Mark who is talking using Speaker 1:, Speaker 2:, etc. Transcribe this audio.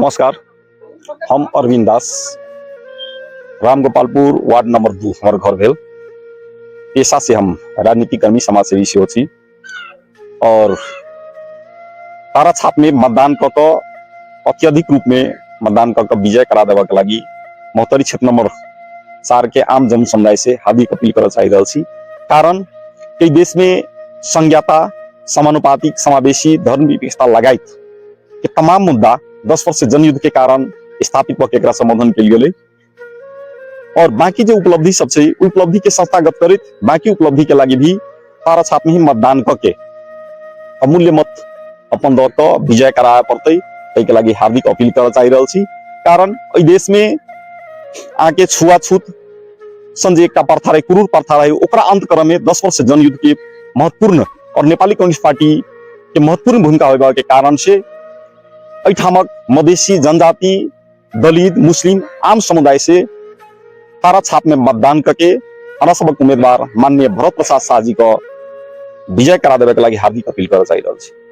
Speaker 1: नमस्कार, हम अरविंद दास, Ramgopalpur ward number 2 हमारे घर भेल। पेशा से हम राजनीति कर्मी समाज सेवी से होती और तारा छाप में मतदान क अत्यधिक रूप में मतदान क विजय करा देवा के लगी महोत्तरी क्षेत्र नंबर 4 के आम जन समुदाय से हार्दिक अपील कर चाहिए। कारण कई देश में संज्ञाता, समानुपातिक, समावेशी, धर्म विविधता लगायत के तमाम मुद्दा 10 वर्ष जनयुद्ध के कारण स्थापित होकर संबोधन के लिए और बाकी जो उपलब्धि सबसे उपलब्धि के संस्थागत करित बाकी उपलब्धि के लगी भी तारा छाप में ही मतदान करके अमूल्य मत अपन दौर का विजय कराया पड़ते तई के लगी हार्दिक अपील कर चाहिए। कारण देश में आके छुआछूत संजय एकटा प्रथा रहे, क्रूर प्रथा रहे, ओकरा अंत क्रम में 10 वर्ष जनयुद्ध के महत्वपूर्ण और नेपाली कम्युनिस्ट पार्टी के महत्वपूर्ण भूमिका होगा के कारण से ऐठामक मधेसी जनजाति, दलित, मुस्लिम आम समुदाय से तारा छाप में मतदान करके अनासबक उम्मीदवार माननीय भरत प्रसाद शाह जी को विजय करा देवे के लगी हार्दिक अपील कर चाहिए।